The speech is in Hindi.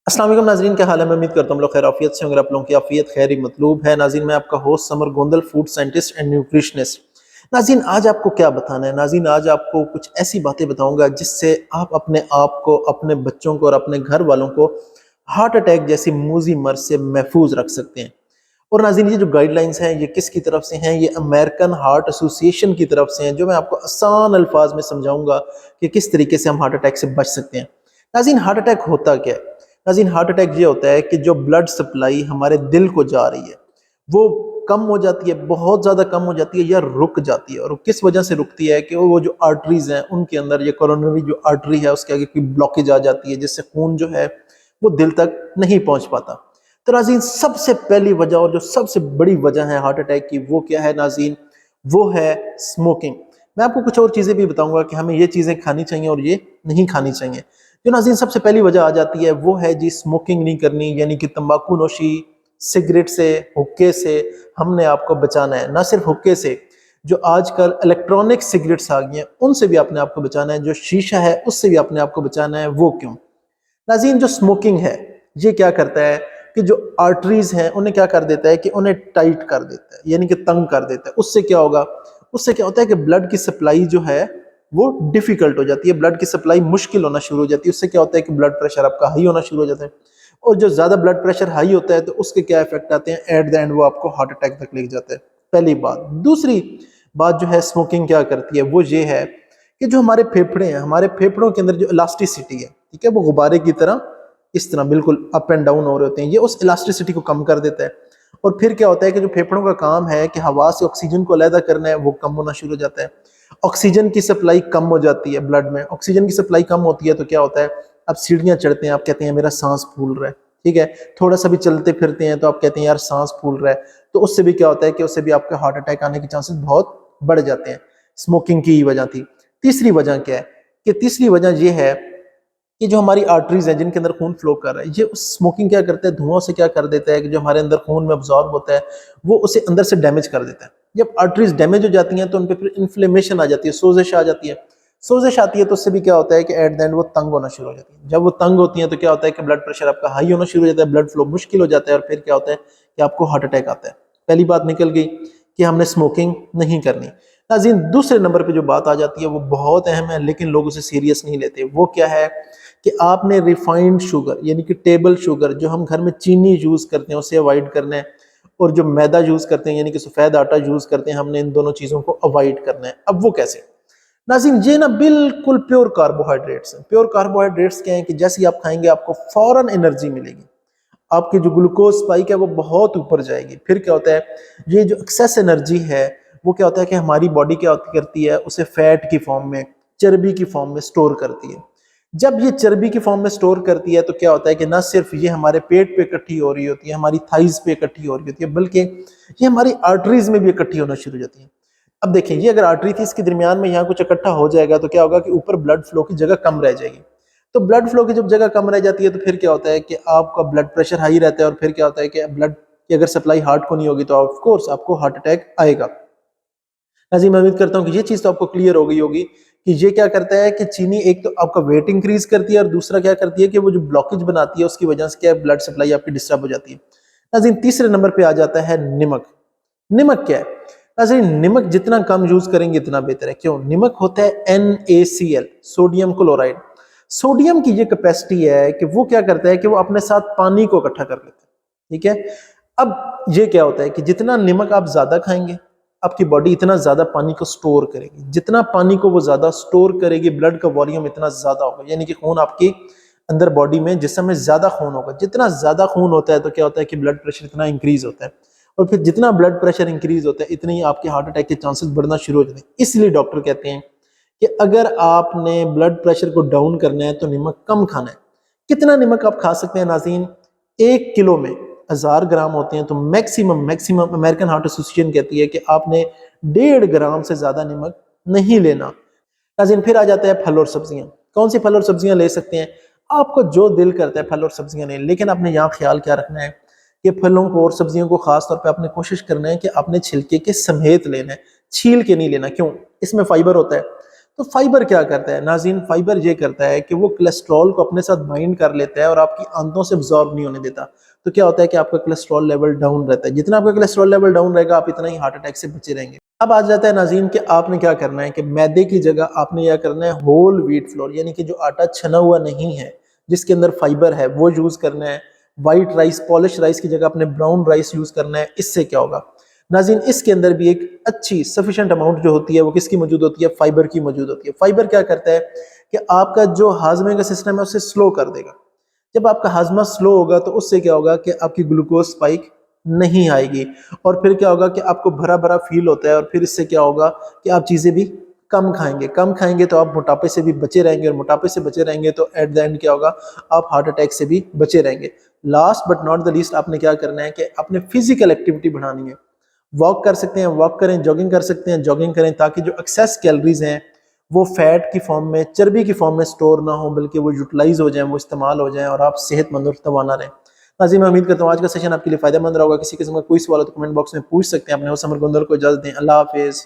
अस्सलाम वालेकुम नाज़रीन, क्या हाल है। मैं उम्मीद करता हूँ हम लोग खैर आफियत से होंगे। आप लोगों की आफियत खैर ही मतलूब है। नाज़रीन, मैं आपका host summer Gondal, food scientist and nutritionist. नाज़रीन, आज आपको क्या बताना है। नाज़रीन, आज आपको कुछ ऐसी बातें बताऊंगा जिससे आप अपने आप को, अपने बच्चों को और अपने घर वालों को हार्ट अटैक जैसी मूजी मर्ज से महफूज रख सकते हैं। और नाज़रीन, ये जो गाइडलाइंस हैं ये किसकी तरफ से हैं? ये अमेरिकन हार्ट एसोसिएशन की तरफ से हैं, जो मैं आपको आसान अल्फाज में समझाऊंगा कि किस तरीके से हम हार्ट अटैक से बच सकते हैं। नाज़रीन, हार्ट अटैक होता क्या है? नाज़रीन, हार्ट अटैक ये होता है कि जो ब्लड सप्लाई हमारे दिल को जा रही है वो कम हो जाती है, बहुत ज़्यादा कम हो जाती है या रुक जाती है। और किस वजह से रुकती है कि वो जो आर्टरीज हैं उनके अंदर, ये कोरोनरी जो आर्टरी है उसके आगे कोई ब्लॉकेज आ जाती है, जिससे खून जो है वो दिल तक नहीं पहुंच पाता। तो नाज़रीन, सबसे पहली वजह और जो सबसे बड़ी वजह है हार्ट अटैक की, वो क्या है नाज़रीन? वो है स्मोकिंग। मैं आपको कुछ और चीज़ें भी बताऊंगा कि हमें ये चीज़ें खानी चाहिए और ये नहीं खानी चाहिए। जो नाज़रीन सबसे पहली वजह आ जाती है वो है जी स्मोकिंग नहीं करनी, यानी कि तंबाकू नोशी, सिगरेट से, हुक्के से हमने आपको बचाना है। ना सिर्फ हुक्के से, जो आजकल इलेक्ट्रॉनिक सिगरेट्स आ गई हैं उनसे भी अपने आप को बचाना है। जो शीशा है उससे भी अपने आप को बचाना है। वो क्यों? नाज़रीन, जो स्मोकिंग है ये क्या करता है कि जो आर्टरीज हैं उन्हें क्या कर देता है कि उन्हें टाइट कर देता है, यानी कि तंग कर देता है। उससे क्या होगा? उससे क्या होता है कि ब्लड की सप्लाई जो है वो डिफिकल्ट हो जाती है, ब्लड की सप्लाई मुश्किल होना शुरू हो जाती है। उससे क्या होता है कि ब्लड प्रेशर आपका हाई होना शुरू हो जाता है। और जो ज्यादा ब्लड प्रेशर हाई होता है तो उसके क्या इफेक्ट आते हैं? एट द एंड वो आपको हार्ट अटैक तक ले जाता है। पहली बात। दूसरी बात जो है स्मोकिंग क्या करती है वो ये है कि जो हमारे फेफड़े हैं, हमारे फेफड़ों के अंदर जो इलास्टिसिटी है, ठीक है, वो गुब्बारे की तरह इस तरह बिल्कुल अप एंड डाउन हो रहे होते हैं। ये उस इलास्टिसिटी को कम कर देता है। और फिर क्या होता है कि जो फेफड़ों का काम है कि हवा से ऑक्सीजन को अलग करना है, वो कम होना शुरू हो जाता है। ऑक्सीजन की सप्लाई कम हो जाती है ब्लड में। ऑक्सीजन की सप्लाई कम होती है तो क्या होता है? आप सीढ़ियां चढ़ते हैं, आप कहते हैं मेरा सांस फूल रहा है, ठीक है। थोड़ा सा भी चलते फिरते हैं तो आप कहते हैं यार सांस फूल रहा है। तो उससे भी क्या होता है कि उससे भी आपके हार्ट अटैक आने के चांसेस बहुत बढ़ जाते हैं। स्मोकिंग की ही वजह थी। तीसरी वजह क्या है कि तीसरी वजह यह है कि जो हमारी आर्टरीज हैं जिनके अंदर खून फ्लो कर रहा है, ये स्मोकिंग क्या करता है, धुआं से क्या कर देता है कि जो हमारे अंदर खून में अब्जॉर्ब होता है वो उसे अंदर से डैमेज कर देता है। जब आर्टरीज डैमेज हो जाती हैं तो उन पर फिर इन्फ्लेमेशन आ जाती है, सोजिश आ जाती है। सोजिश आती है तो उससे भी क्या होता है कि एट द एंड वो तंग होना शुरू हो जाती है। जब वो तंग होती है तो क्या होता है कि ब्लड प्रेशर आपका हाई होना शुरू हो जाता है, ब्लड फ्लो मुश्किल हो जाता है और फिर क्या होता है कि आपको हार्ट अटैक आता है। पहली बात निकल गई कि हमने स्मोकिंग नहीं करनी। नाज़रीन, दूसरे नंबर पे जो बात आ जाती है वो बहुत अहम है लेकिन लोग उसे सीरियस नहीं लेते। वो क्या है कि आपने रिफाइंड शुगर, यानी कि टेबल शुगर, जो हम घर में चीनी यूज करते हैं उसे अवॉइड करना है। और जो मैदा यूज करते हैं यानी कि सफेद आटा यूज करते हैं, हमने इन दोनों चीजों को अवॉइड करना है। अब वो कैसे? नाज़रीन, ये ना बिल्कुल प्योर कार्बोहाइड्रेट्स हैं। प्योर कार्बोहाइड्रेट्स क्या है कि जैसे ही आप खाएंगे आपको फौरन एनर्जी मिलेगी, आपकी जो ग्लूकोज स्पाइक है वो बहुत ऊपर जाएगी। फिर क्या होता है, ये जो एक्सेस एनर्जी है वो क्या होता है कि हमारी बॉडी क्या करती है, उसे फैट की फॉर्म में, चर्बी की फॉर्म में स्टोर करती है। जब ये चर्बी की फॉर्म में स्टोर करती है तो क्या होता है कि ना सिर्फ ये हमारे पेट पे इकट्ठी हो रही होती है, हमारी थाइज पे इकट्ठी हो रही होती है, बल्कि ये हमारी आर्टरीज में भी इकट्ठी होना शुरू हो जाती है। अब देखें, ये अगर आर्टरी थी, इसके दरमियान में यहाँ कुछ इकट्ठा हो जाएगा तो क्या होगा कि ऊपर ब्लड फ्लो की जगह कम रह जाएगी। तो ब्लड फ्लो की जब जगह कम रह जाती है तो फिर क्या होता है कि आपका ब्लड प्रेशर हाई रहता है और फिर क्या होता है कि ब्लड की अगर सप्लाई हार्ट को नहीं होगी तो ऑफ कोर्स आपको हार्ट अटैक आएगा। नाज़रीन, मैं उम्मीद करता हूँ कि ये चीज़ तो आपको क्लियर हो गई होगी कि ये क्या करता है कि चीनी एक तो आपका वेट इंक्रीज करती है और दूसरा क्या करती है कि वो जो ब्लॉकेज बनाती है उसकी वजह से क्या ब्लड सप्लाई आपकी डिस्टर्ब हो जाती है। नाज़रीन, तीसरे नंबर पे आ जाता है नमक। नमक क्या है? नाज़रीन, नमक जितना कम यूज करेंगे इतना बेहतर है। क्यों? नमक होता है NaCl, सोडियम क्लोराइड। सोडियम की ये कैपेसिटी है कि वो क्या करता है कि वो अपने साथ पानी को इकट्ठा कर लेता है, ठीक है। अब ये क्या होता है कि जितना नमक आप ज्यादा खाएंगे आपकी बॉडी इतना ज्यादा पानी को स्टोर करेगी। जितना पानी को वो ज्यादा स्टोर करेगी, ब्लड का वॉल्यूम इतना ज्यादा होगा, यानी कि खून आपकी अंदर बॉडी में जिस्म में ज्यादा खून होगा। जितना ज्यादा खून होता है तो क्या होता है कि ब्लड प्रेशर इतना इंक्रीज होता है। और फिर जितना ब्लड प्रेशर इंक्रीज होता है इतनी ही आपके हार्ट अटैक के चांसेस बढ़ना शुरू हो जाते हैं। इसलिए डॉक्टर कहते हैं कि अगर आपने ब्लड प्रेशर को डाउन करना है तो नमक कम खाना है। कितना नमक आप खा सकते हैं नाज़रीन? 1 किलो में 1000 ग्राम होते हैं, तो maximum maximum American heart association कहती है कि आपने 1.5 ग्राम से ज्यादा नमक नहीं लेना। नाज़रीन, फिर आ जाता है फल और सब्जियां। कौन सी फल और सब्जियां ले सकते हैं? आपको जो दिल करता है फल और सब्जियां लें, लेकिन आपने यहाँ ख्याल क्या रखना है कि फलों को और सब्जियों को खास तौर पे आपने कोशिश करना है कि आपने छिलके के समेत लेना है, छील के नहीं लेना। क्यों? इसमें फाइबर होता है। तो फाइबर क्या करता है नाज़रीन, फाइबर ये करता है कि वो कोलेस्ट्रॉल को अपने साथ बाइंड कर लेता है और आपकी आंतों से अब्जॉर्ब नहीं होने देता। तो क्या होता है कि आपका कोलेस्ट्रॉल लेवल डाउन रहता है। जितना आपका कोलेस्ट्रॉल लेवल डाउन रहेगा, आप इतना ही हार्ट अटैक से बचे रहेंगे। अब आ जाता है नाज़रीन कि आपने क्या करना है कि मैदे की जगह आपने क्या करना है, होल व्हीट फ्लोर यानी कि जो आटा छना हुआ नहीं है, जिसके अंदर फाइबर है, वो यूज करना है। व्हाइट राइस, पॉलिश राइस की जगह आपने ब्राउन राइस यूज करना है। इससे क्या होगा नाज़रीन, इसके अंदर भी एक अच्छी सफिशिएंट अमाउंट जो होती है वो किसकी मौजूद होती है, फाइबर की मौजूद होती है। फाइबर क्या करता है कि आपका जो हाजमे का सिस्टम है उसे स्लो कर देगा। जब आपका हाजमा स्लो होगा तो उससे क्या होगा कि आपकी ग्लूकोज स्पाइक नहीं आएगी और फिर क्या होगा कि आपको भरा भरा फील होता है और फिर इससे क्या होगा कि आप चीज़ें भी कम खाएंगे तो आप मोटापे से भी बचे रहेंगे और मोटापे से बचे रहेंगे तो एट द एंड क्या होगा, आप हार्ट अटैक से भी बचे रहेंगे। Last but not the least आपने क्या करना है कि अपने फिजिकल एक्टिविटी बढ़ानी है। वॉक कर सकते हैं, वॉक करें, जॉगिंग कर सकते हैं, जॉगिंग करें, ताकि जो एक्सेस कैलोरीज हैं वो फैट की फॉर्म में, चर्बी की फॉर्म में स्टोर ना हो, बल्कि वो यूटिलाइज हो जाए, वो इस्तेमाल हो जाए और आप सेहतमंद और तवाना रहें। नाज़रीन, मैं उम्मीद करता हूँ आज का सेशन आपके लिए फायदेमंद रहा होगा। किसी किस्म का कोई सवाल हो तो कमेंट बॉक्स में पूछ सकते हैं। अपने होस्ट समर गोंदल को इजाजत दें। अल्लाह हाफिज़।